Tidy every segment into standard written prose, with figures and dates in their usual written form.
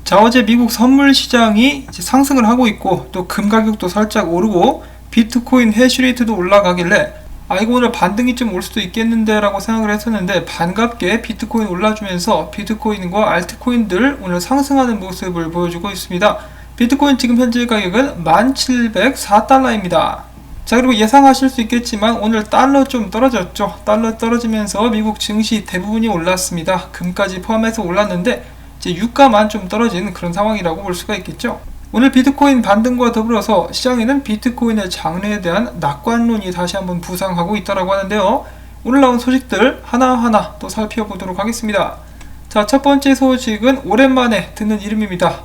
자, 어제 미국 선물 시장이 이제 상승을 하고 있고 또 금 가격도 살짝 오르고 비트코인 해시레이트도 올라가길래 이거 오늘 반등이 좀 올 수도 있겠는데 라고 생각을 했었는데, 반갑게 비트코인 올라주면서 비트코인과 알트코인들 오늘 상승하는 모습을 보여주고 있습니다. 비트코인 지금 현재 가격은 1704달러입니다. 자, 그리고 예상하실 수 있겠지만 오늘 달러 좀 떨어졌죠. 달러 떨어지면서 미국 증시 대부분이 올랐습니다. 금까지 포함해서 올랐는데 이제 유가만 좀 떨어진 그런 상황이라고 볼 수가 있겠죠. 오늘 비트코인 반등과 더불어서 시장에는 비트코인의 장래에 대한 낙관론이 다시 한번 부상하고 있다고 하는데요. 오늘 나온 소식들 하나하나 또 살펴보도록 하겠습니다. 자, 첫 번째 소식은 오랜만에 듣는 이름입니다.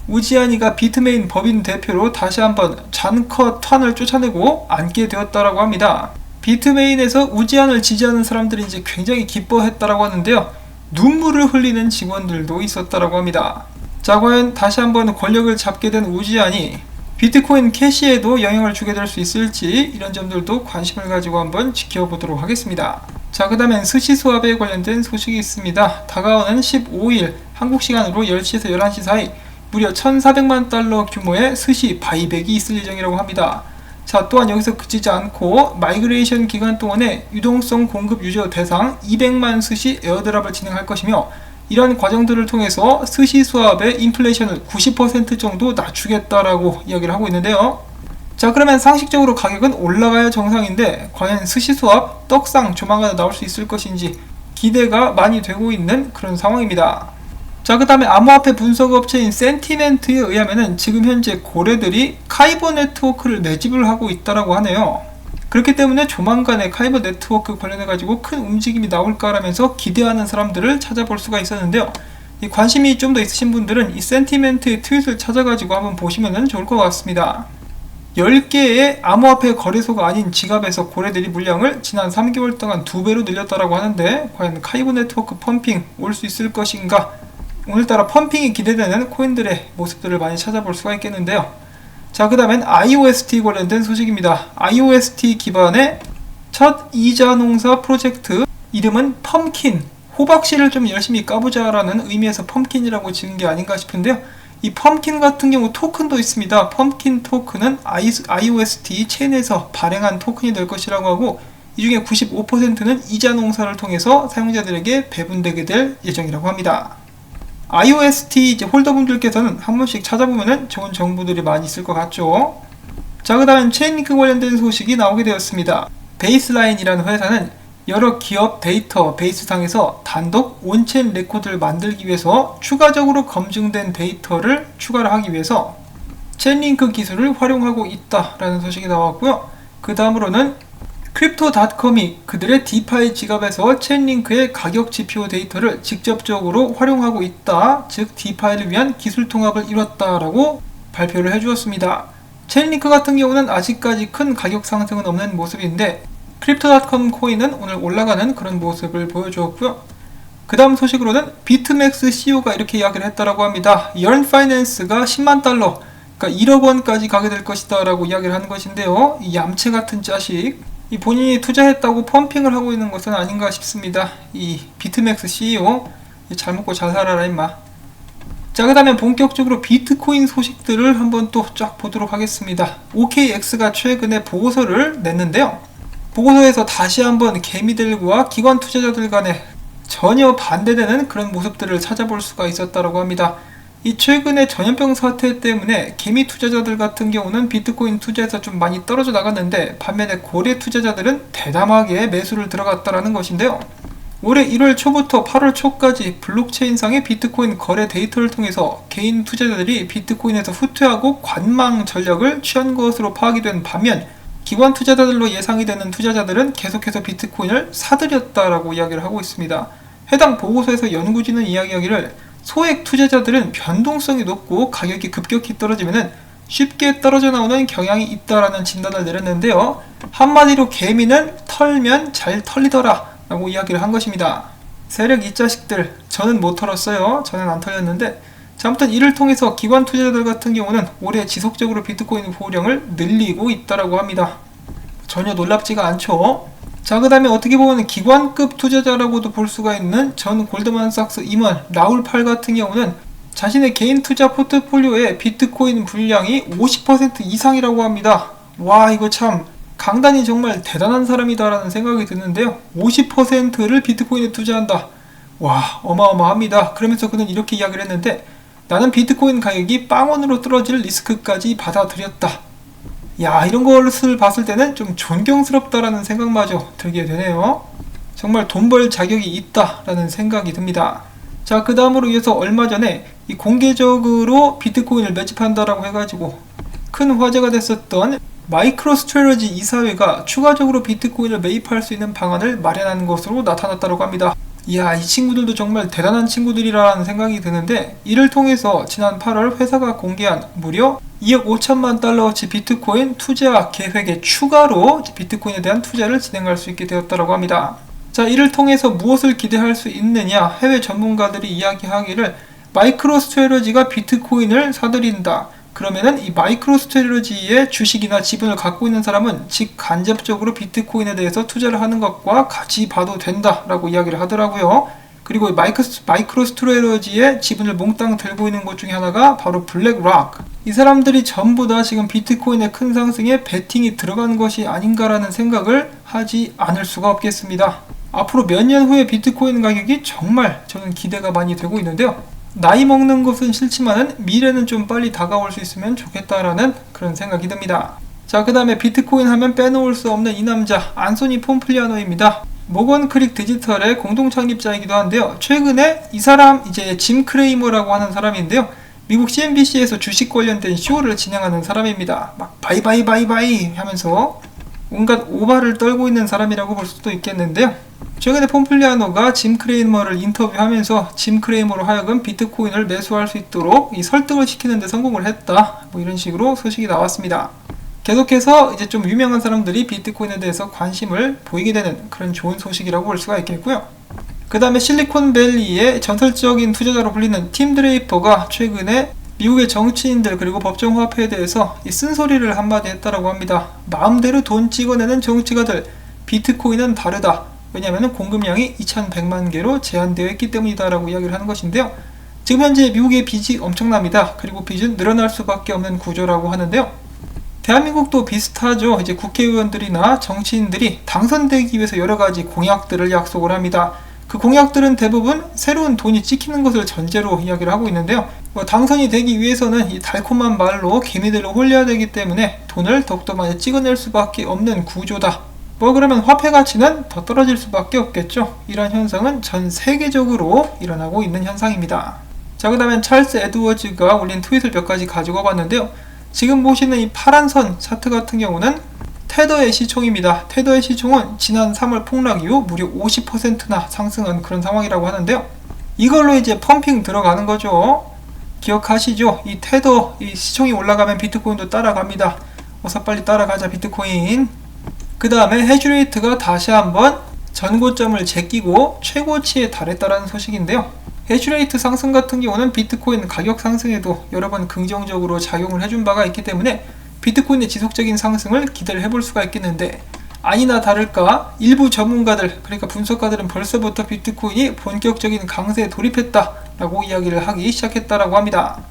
우지한이가 비트메인 법인 대표로 다시 한번 잔커탄을 쫓아내고 앉게 되었다고 합니다. 비트메인에서 우지한을 지지하는 사람들이 이제 굉장히 기뻐했다고 하는데요. 눈물을 흘리는 직원들도 있었다고 합니다. 자, 과연 다시 한번 권력을 잡게 된 우지한이 비트코인 캐시에도 영향을 주게 될 수 있을지, 이런 점들도 관심을 가지고 한번 지켜보도록 하겠습니다. 자, 그 다음엔 스시스왑에 관련된 소식이 있습니다. 다가오는 15일 한국 시간으로 10시에서 11시 사이 무려 1,400만 달러 규모의 스시 바이백이 있을 예정이라고 합니다. 자, 또한 여기서 그치지 않고 마이그레이션 기간 동안에 유동성 공급 유저 대상 200만 스시 에어드랍을 진행할 것이며, 이러한 과정들을 통해서 스시스왑의 인플레이션을 90% 정도 낮추겠다라고 이야기를 하고 있는데요. 자, 그러면 상식적으로 가격은 올라가야 정상인데 과연 스시스왑 떡상 조만간 나올 수 있을 것인지 기대가 많이 되고 있는 그런 상황입니다. 자, 그 다음에 암호화폐 분석 업체인 센티멘트에 의하면은 지금 현재 고래들이 카이버 네트워크를 매집을 하고 있다고 하네요. 그렇기 때문에 조만간에 카이버 네트워크 관련해가지고 큰 움직임이 나올까라면서 기대하는 사람들을 찾아볼 수가 있었는데요. 이 관심이 좀 더 있으신 분들은 이 센티멘트의 트윗을 찾아가지고 한번 보시면 좋을 것 같습니다. 10개의 암호화폐 거래소가 아닌 지갑에서 고래들이 물량을 지난 3개월 동안 2배로 늘렸다고 하는데, 과연 카이버 네트워크 펌핑 올 수 있을 것인가? 오늘따라 펌핑이 기대되는 코인들의 모습들을 많이 찾아볼 수가 있겠는데요. 자, 그 다음엔 IOST 관련된 소식입니다. IOST 기반의 첫 이자 농사 프로젝트, 이름은 펌킨, 호박씨를 좀 열심히 까보자 라는 의미에서 펌킨이라고 지은 게 아닌가 싶은데요. 이 펌킨 같은 경우 토큰도 있습니다. 펌킨 토큰은 IOST 체인에서 발행한 토큰이 될 것이라고 하고, 이 중에 95%는 이자 농사를 통해서 사용자들에게 배분되게 될 예정이라고 합니다. IOST 이제 홀더분들께서는 한 번씩 찾아보면은 좋은 정보들이 많이 있을 것 같죠. 자, 그 다음 체인링크 관련된 소식이 나오게 되었습니다. 베이스라인이라는 회사는 여러 기업 데이터 베이스상에서 단독 온체인 레코드를 만들기 위해서 추가적으로 검증된 데이터를 추가를 하기 위해서 체인링크 기술을 활용하고 있다라는 소식이 나왔고요. 그 다음으로는 크립토닷컴이 그들의 디파이 지갑에서 체인링크의 가격 지표 데이터를 직접적으로 활용하고 있다, 즉 디파이를 위한 기술 통합을 이뤘다라고 발표를 해주었습니다. 체인링크 같은 경우는 아직까지 큰 가격 상승은 없는 모습인데, 크립토닷컴 코인은 오늘 올라가는 그런 모습을 보여주었고요. 그 다음 소식으로는 비트맥스 CEO가 이렇게 이야기를 했다라고 합니다. Yearn Finance가 10만 달러, 그러니까 1억 원까지 가게 될 것이다 라고 이야기를 하는 것인데요. 이 얌체 같은 자식, 이 본인이 투자했다고 펌핑을 하고 있는 것은 아닌가 싶습니다. 이 비트맥스 CEO 잘 먹고 잘 살아라 임마. 자, 그 다음에 본격적으로 비트코인 소식들을 한번 또 쫙 보도록 하겠습니다. OKX가 최근에 보고서를 냈는데요. 보고서에서 다시 한번 개미들과 기관 투자자들 간에 전혀 반대되는 그런 모습들을 찾아볼 수가 있었다고 합니다. 이 최근에 전염병 사태 때문에 개미 투자자들 같은 경우는 비트코인 투자에서 좀 많이 떨어져 나갔는데, 반면에 고래 투자자들은 대담하게 매수를 들어갔다라는 것인데요. 올해 1월 초부터 8월 초까지 블록체인상의 비트코인 거래 데이터를 통해서 개인 투자자들이 비트코인에서 후퇴하고 관망 전략을 취한 것으로 파악이 된 반면, 기관 투자자들로 예상이 되는 투자자들은 계속해서 비트코인을 사들였다라고 이야기를 하고 있습니다. 해당 보고서에서 연구진은 이야기하기를 소액 투자자들은 변동성이 높고 가격이 급격히 떨어지면 쉽게 떨어져 나오는 경향이 있다라는 진단을 내렸는데요. 한마디로 개미는 털면 잘 털리더라 라고 이야기를 한 것입니다. 세력 이 자식들, 저는 못 털었어요. 저는 안 털렸는데, 자, 아무튼 이를 통해서 기관 투자자들 같은 경우는 올해 지속적으로 비트코인 보유량을 늘리고 있다라고 합니다. 전혀 놀랍지가 않죠. 자, 그 다음에 어떻게 보면 기관급 투자자라고도 볼 수가 있는 전 골드만삭스 임원 라울 팔 같은 경우는 자신의 개인 투자 포트폴리오의 비트코인 분량이 50% 이상이라고 합니다. 와, 이거 참 강단이 정말 대단한 사람이다라는 생각이 드는데요. 50%를 비트코인에 투자한다. 와, 어마어마합니다. 그러면서 그는 이렇게 이야기를 했는데, 나는 비트코인 가격이 빵원으로 떨어질 리스크까지 받아들였다. 야, 이런 것을 봤을 때는 좀 존경스럽다라는 생각마저 들게 되네요. 정말 돈 벌 자격이 있다라는 생각이 듭니다. 자, 그 다음으로 이어서 얼마 전에 이 공개적으로 비트코인을 매집한다라고 해가지고 큰 화제가 됐었던 마이크로스트래러지 이사회가 추가적으로 비트코인을 매입할 수 있는 방안을 마련하는 것으로 나타났다고 합니다. 이야, 이 친구들도 정말 대단한 친구들이라는 생각이 드는데, 이를 통해서 지난 8월 회사가 공개한 무려 2억 5천만 달러어치 비트코인 투자 계획에 추가로 비트코인에 대한 투자를 진행할 수 있게 되었다고 합니다. 자, 이를 통해서 무엇을 기대할 수 있느냐, 해외 전문가들이 이야기하기를 마이크로스트래러지가 비트코인을 사들인다. 그러면은 이 마이크로스트래러지의 주식이나 지분을 갖고 있는 사람은 직간접적으로 비트코인에 대해서 투자를 하는 것과 같이 봐도 된다라고 이야기를 하더라고요. 그리고 마이크로스트래러지의 지분을 몽땅 들고 있는 것 중에 하나가 바로 블랙락. 이 사람들이 전부 다 지금 비트코인의 큰 상승에 베팅이 들어간 것이 아닌가라는 생각을 하지 않을 수가 없겠습니다. 앞으로 몇 년 후에 비트코인 가격이 정말 저는 기대가 많이 되고 있는데요. 나이 먹는 것은 싫지만은 미래는 좀 빨리 다가올 수 있으면 좋겠다라는 그런 생각이 듭니다. 자, 그 다음에 비트코인 하면 빼놓을 수 없는 이 남자, 안소니 폼플리아노입니다. 모건 크릭 디지털의 공동 창립자이기도 한데요. 최근에 이 사람, 이제 짐 크레이머라고 하는 사람인데요. 미국 CNBC에서 주식 관련된 쇼를 진행하는 사람입니다. 막 바이바이 하면서 온갖 오바를 떨고 있는 사람이라고 볼 수도 있겠는데요. 최근에 폼플리아노가 짐 크레이머를 인터뷰하면서 짐 크레이머로 하여금 비트코인을 매수할 수 있도록 이 설득을 시키는 데 성공을 했다. 뭐 이런 식으로 소식이 나왔습니다. 계속해서 이제 좀 유명한 사람들이 비트코인에 대해서 관심을 보이게 되는 그런 좋은 소식이라고 볼 수가 있겠고요. 그 다음에 실리콘밸리의 전설적인 투자자로 불리는 팀 드레이퍼가 최근에 미국의 정치인들 그리고 법정화폐에 대해서 이 쓴소리를 한마디 했다라고 합니다. 마음대로 돈 찍어내는 정치가들, 비트코인은 다르다. 왜냐하면 공급량이 2100만 개로 제한되어 있기 때문이다 라고 이야기를 하는 것인데요. 지금 현재 미국의 빚이 엄청납니다. 그리고 빚은 늘어날 수밖에 없는 구조라고 하는데요. 대한민국도 비슷하죠. 이제 국회의원들이나 정치인들이 당선되기 위해서 여러가지 공약들을 약속을 합니다. 그 공약들은 대부분 새로운 돈이 찍히는 것을 전제로 이야기를 하고 있는데요. 당선이 되기 위해서는 이 달콤한 말로 개미들을 홀려야 되기 때문에 돈을 더욱더 많이 찍어낼 수밖에 없는 구조다. 그러면 화폐 가치는 더 떨어질 수밖에 없겠죠. 이런 현상은 전 세계적으로 일어나고 있는 현상입니다. 자, 그 다음에 찰스 에드워즈가 올린 트윗을 몇 가지 가지고 봤는데요. 지금 보시는 이 파란 선 차트 같은 경우는 테더의 시총입니다. 테더의 시총은 지난 3월 폭락 이후 무려 50%나 상승한 그런 상황이라고 하는데요. 이걸로 이제 펌핑 들어가는 거죠. 기억하시죠? 이 테더, 이 시총이 올라가면 비트코인도 따라갑니다. 어서 빨리 따라가자, 비트코인. 그 다음에 해시레이트가 다시 한번 전고점을 제끼고 최고치에 달했다라는 소식인데요. 해시레이트 상승 같은 경우는 비트코인 가격 상승에도 여러 번 긍정적으로 작용을 해준 바가 있기 때문에 비트코인의 지속적인 상승을 기대를 해볼 수가 있겠는데, 아니나 다를까 일부 전문가들, 그러니까 분석가들은 벌써부터 비트코인이 본격적인 강세에 돌입했다라고 이야기를 하기 시작했다라고 합니다.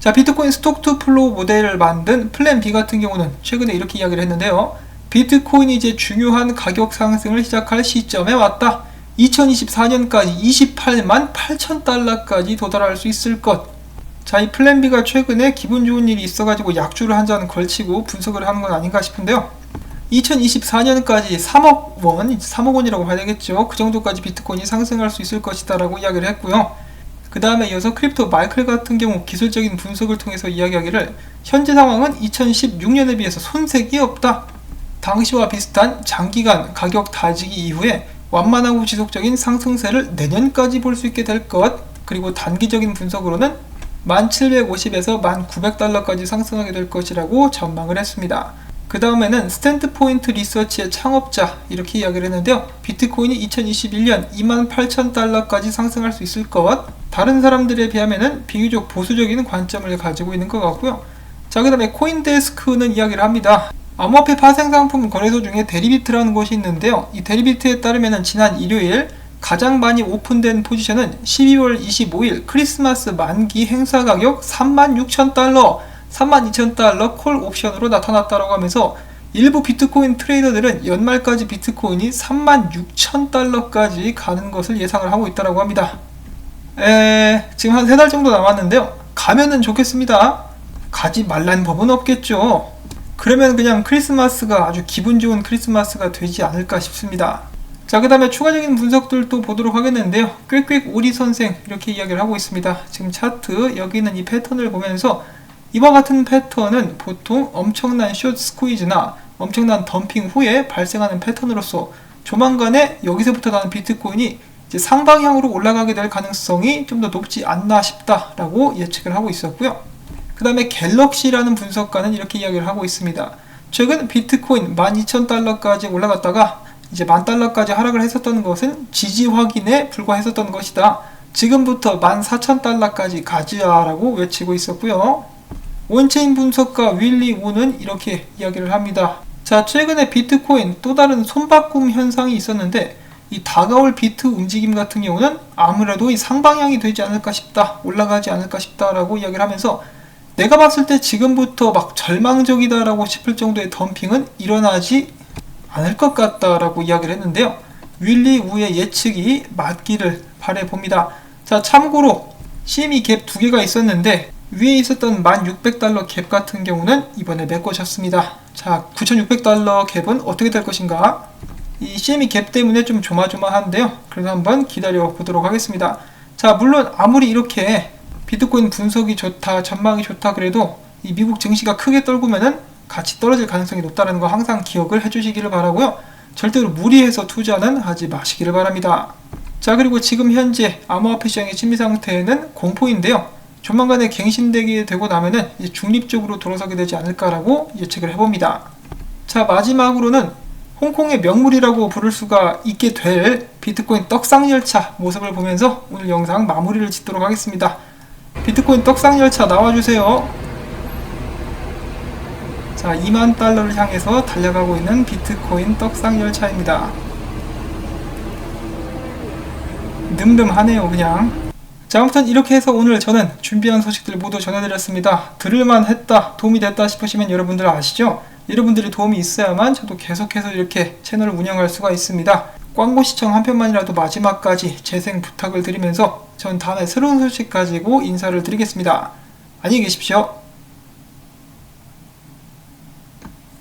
자, 비트코인 스톡 투 플로우 모델을 만든 플랜 B 같은 경우는 최근에 이렇게 이야기를 했는데요. 비트코인이 이제 중요한 가격 상승을 시작할 시점에 왔다. 2024년까지 28만 8천 달러까지 도달할 수 있을 것. 자, 이 플랜 B가 최근에 기분 좋은 일이 있어가지고 약주를 한 잔 걸치고 분석을 하는 건 아닌가 싶은데요. 2024년까지 3억 원, 3억 원이라고 봐야 되겠죠. 그 정도까지 비트코인이 상승할 수 있을 것이다 라고 이야기를 했고요. 그 다음에 이어서 크립토 마이클 같은 경우 기술적인 분석을 통해서 이야기하기를 현재 상황은 2016년에 비해서 손색이 없다. 당시와 비슷한 장기간 가격 다지기 이후에 완만하고 지속적인 상승세를 내년까지 볼 수 있게 될 것. 그리고 단기적인 분석으로는 1750에서 1900달러까지 상승하게 될 것이라고 전망을 했습니다. 그 다음에는 스탠드포인트 리서치의 창업자 이렇게 이야기를 했는데요. 비트코인이 2021년 28,000달러까지 상승할 수 있을 것. 다른 사람들에 비하면 비교적 보수적인 관점을 가지고 있는 것 같고요. 자, 그 다음에 코인데스크는 이야기를 합니다. 암호화폐 파생상품 거래소 중에 데리비트라는 곳이 있는데요. 이 데리비트에 따르면 지난 일요일 가장 많이 오픈된 포지션은 12월 25일 크리스마스 만기 행사 가격 36,000달러, 32,000달러 콜 옵션으로 나타났다고 하면서 일부 비트코인 트레이더들은 연말까지 비트코인이 36,000달러까지 가는 것을 예상을 하고 있다고 합니다. 지금 한 3달 정도 남았는데요. 가면은 좋겠습니다. 가지 말란 법은 없겠죠. 그러면 그냥 크리스마스가 아주 기분 좋은 크리스마스가 되지 않을까 싶습니다. 자, 그 다음에 추가적인 분석들도 보도록 하겠는데요. 꽥꽥 오리 선생 이렇게 이야기를 하고 있습니다. 지금 차트 여기 있는 이 패턴을 보면서 이와 같은 패턴은 보통 엄청난 숏 스퀴즈나 엄청난 덤핑 후에 발생하는 패턴으로서 조만간에 여기서부터 나는 비트코인이 이제 상방향으로 올라가게 될 가능성이 좀 더 높지 않나 싶다라고 예측을 하고 있었고요. 그 다음에 갤럭시라는 분석가는 이렇게 이야기를 하고 있습니다. 최근 비트코인 12,000달러까지 올라갔다가 이제 10,000달러까지 하락을 했었던 것은 지지 확인에 불과했었던 것이다. 지금부터 14,000달러까지 가지야라고 외치고 있었고요. 온체인 분석가 윌리 우는 이렇게 이야기를 합니다. 자, 최근에 비트코인 또 다른 손바꿈 현상이 있었는데 이 다가올 비트 움직임 같은 경우는 아무래도 이 상방향이 되지 않을까 싶다, 올라가지 않을까 싶다라고 이야기를 하면서 내가 봤을 때 지금부터 막 절망적이다라고 싶을 정도의 덤핑은 일어나지 않을 것 같다라고 이야기를 했는데요. 윌리 우의 예측이 맞기를 바라봅니다. 자, 참고로 CME 갭 2개가 있었는데 위에 있었던 1,600달러 갭 같은 경우는 이번에 메꿔졌습니다. 자, 9,600달러 갭은 어떻게 될 것인가? 이 CME 갭 때문에 좀 조마조마한데요. 그래서 한번 기다려 보도록 하겠습니다. 자, 물론 아무리 이렇게 비트코인 분석이 좋다, 전망이 좋다 그래도 이 미국 증시가 크게 떨구면은 같이 떨어질 가능성이 높다는 거 항상 기억을 해주시기를 바라고요. 절대로 무리해서 투자는 하지 마시기를 바랍니다. 자, 그리고 지금 현재 암호화폐 시장의 심리 상태는 공포인데요. 조만간에 갱신되게 되고 나면은 이제 중립적으로 돌아서게 되지 않을까라고 예측을 해봅니다. 자, 마지막으로는 홍콩의 명물이라고 부를 수가 있게 될 비트코인 떡상열차 모습을 보면서 오늘 영상 마무리를 짓도록 하겠습니다. 비트코인 떡상열차 나와주세요. 자, 20,000달러를 향해서 달려가고 있는 비트코인 떡상열차입니다. 늠름하네요 그냥. 자, 아무튼 이렇게 해서 오늘 저는 준비한 소식들 모두 전해드렸습니다. 들을만 했다, 도움이 됐다 싶으시면 여러분들 아시죠? 여러분들의 도움이 있어야만 저도 계속해서 이렇게 채널을 운영할 수가 있습니다. 광고 시청 한 편만이라도 마지막까지 재생 부탁을 드리면서 전 다음에 새로운 소식 가지고 인사를 드리겠습니다. 안녕히 계십시오.